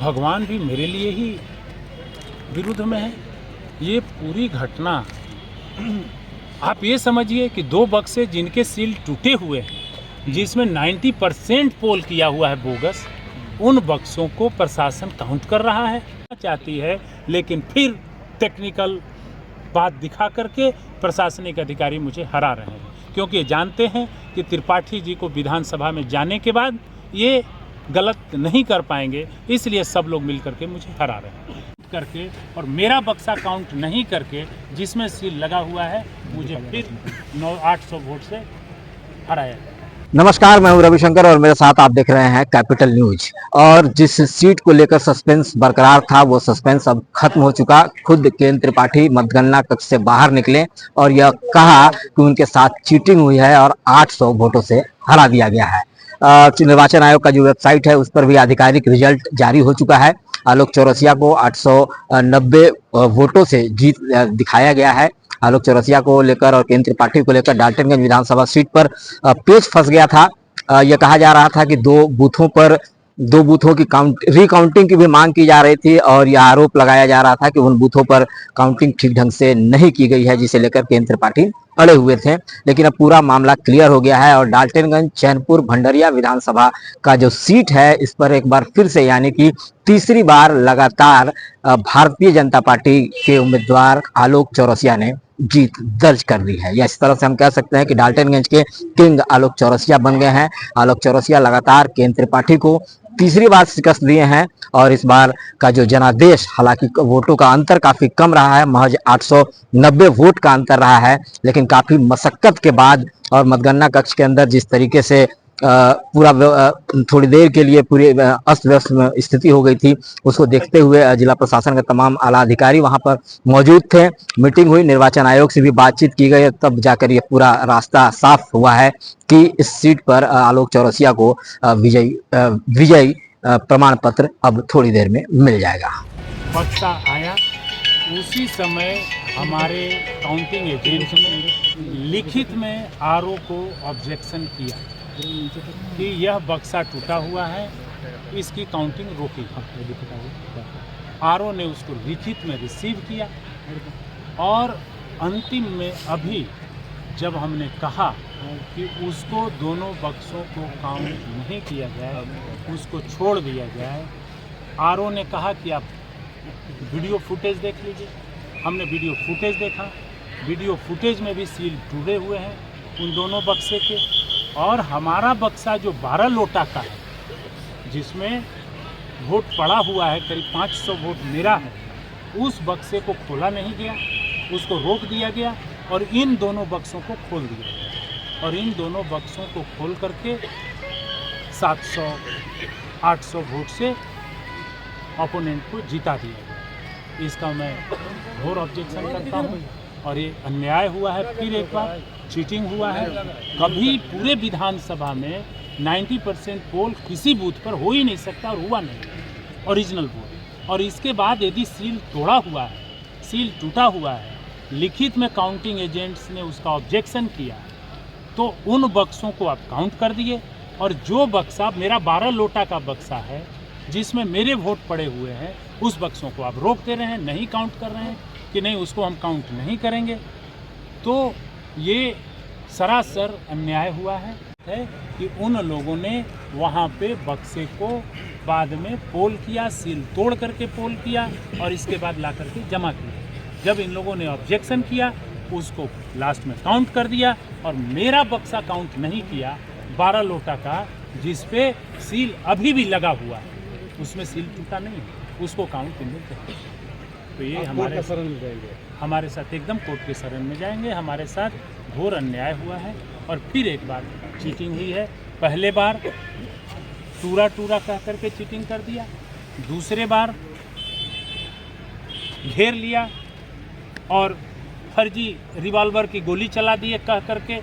भगवान भी मेरे लिए ही विरुद्ध में है। ये पूरी घटना आप ये समझिए कि 2 बक्से जिनके सील टूटे हुए हैं, जिसमें 90% पोल किया हुआ है बोगस, उन बक्सों को प्रशासन काउंट कर रहा है चाहती है, लेकिन फिर टेक्निकल बात दिखा करके प्रशासनिक अधिकारी मुझे हरा रहे हैं, क्योंकि जानते हैं कि त्रिपाठी जी को विधानसभा में जाने के बाद ये गलत नहीं कर पाएंगे, इसलिए सब लोग मिल करके मुझे हरा रहे हैं करके, और मेरा बक्सा काउंट नहीं करके जिसमें सील लगा हुआ है मुझे फिर 800 वोट से हराया। नमस्कार, मैं हूं रविशंकर और मेरे साथ आप देख रहे हैं कैपिटल न्यूज। और जिस सीट को लेकर सस्पेंस बरकरार था वो सस्पेंस अब खत्म हो चुका। खुद केएन त्रिपाठी मतगणना कक्ष से बाहर निकले और यह कहा कि उनके साथ चीटिंग हुई है और 800 वोटों से हरा दिया गया है। निर्वाचन आयोग का जो वेबसाइट है उस पर भी आधिकारिक रिजल्ट जारी हो चुका है। आलोक चौरसिया को 890 वोटों से जीत दिखाया गया है। आलोक चौरसिया को लेकर और केएन त्रिपाठी को लेकर डाल्टनगंज विधानसभा सीट पर पेच फंस गया था। यह कहा जा रहा था कि दो बूथों की रिकाउंटिंग की भी मांग की जा रही थी और यह आरोप लगाया जा रहा था कि उन बूथों पर काउंटिंग ठीक ढंग से नहीं की गई है, जिसे लेकर केएन त्रिपाठी अड़े हुए थे। लेकिन अब पूरा मामला क्लियर हो गया है और डाल्टनगंज चैनपुर भंडरिया विधानसभा का जो सीट है इस पर एक बार फिर से यानी कि तीसरी बार लगातार भारतीय जनता पार्टी के उम्मीदवार आलोक चौरसिया ने जीत दर्ज कर दी है। या इस तरह से हम कह सकते हैं कि डाल्टनगंज के किंग आलोक चौरसिया बन गए हैं। आलोक चौरसिया लगातार केएन त्रिपाठी को तीसरी बार शिकस्त दिए हैं और इस बार का जो जनादेश, हालांकि वोटों का अंतर काफी कम रहा है, महज 890 वोट का अंतर रहा है, लेकिन काफी मशक्कत के बाद और मतगणना कक्ष के अंदर जिस तरीके से पूरा थोड़ी देर के लिए पूरी अस्त व्यस्त स्थिति हो गई थी, उसको देखते हुए जिला प्रशासन के तमाम आला अधिकारी वहां पर मौजूद थे। मीटिंग हुई, निर्वाचन आयोग से भी बातचीत की गई, तब जाकर ये पूरा रास्ता साफ हुआ है कि इस सीट पर आलोक चौरसिया को विजयी प्रमाण पत्र अब थोड़ी देर में मिल जाएगा। बक्सा आया उसी समय हमारे काउंटिंग एजेंट ने लिखित में आरओ को ऑब्जेक्शन किया कि यह बक्सा टूटा हुआ है, इसकी काउंटिंग रोकी। आरओ ने उसको लिखित में रिसीव किया और अंतिम में अभी जब हमने कहा कि उसको दोनों बक्सों को काउंट नहीं किया जाए, उसको छोड़ दिया जाए, आरओ ने कहा कि आप वीडियो फुटेज देख लीजिए। हमने वीडियो फुटेज देखा, वीडियो फुटेज में भी सील टूटे हुए हैं उन दोनों बक्से के, और हमारा बक्सा जो 12 लोटा का है, जिसमें वोट पड़ा हुआ है, करीब 500 वोट मेरा है, उस बक्से को खोला नहीं गया, उसको रोक दिया गया और इन दोनों बक्सों को खोल दिया गया और इन दोनों बक्सों को खोल करके 700-800 वोट से ओपोनेंट को जिता दिया गया। इसका मैं घोर ऑब्जेक्शन करता हूँ और ये अन्याय हुआ है। फिर एक बार चीटिंग हुआ है। कभी पूरे विधानसभा में 90% पोल किसी बूथ पर हो ही नहीं सकता और हुआ नहीं ओरिजिनल पोल। और इसके बाद यदि सील तोड़ा हुआ है, सील टूटा हुआ है, लिखित में काउंटिंग एजेंट्स ने उसका ऑब्जेक्शन किया, तो उन बक्सों को आप काउंट कर दिए और जो बक्सा मेरा 12 लोटा का बक्सा है जिसमें मेरे वोट पड़े हुए हैं, उस बक्सों को आप रोक दे रहे हैं, नहीं काउंट कर रहे हैं कि नहीं उसको हम काउंट नहीं करेंगे। तो ये सरासर अन्याय हुआ है कि उन लोगों ने वहाँ पे बक्से को बाद में पोल किया, सील तोड़ करके पोल किया और इसके बाद ला करके जमा किया। जब इन लोगों ने ऑब्जेक्शन किया उसको लास्ट में काउंट कर दिया और मेरा बक्सा काउंट नहीं किया 12 लोटा का, जिस पे सील अभी भी लगा हुआ है, उसमें सील टूटा नहीं है, उसको काउंट इन लोग करते हैं। तो ये हमारे साथ एकदम कोर्ट के शरण में जाएंगे। हमारे साथ घोर अन्याय हुआ है और फिर एक बार चीटिंग हुई है। पहले बार टूरा कह करके चीटिंग कर दिया, दूसरे बार घेर लिया और फर्जी रिवॉल्वर की गोली चला दिए कह करके,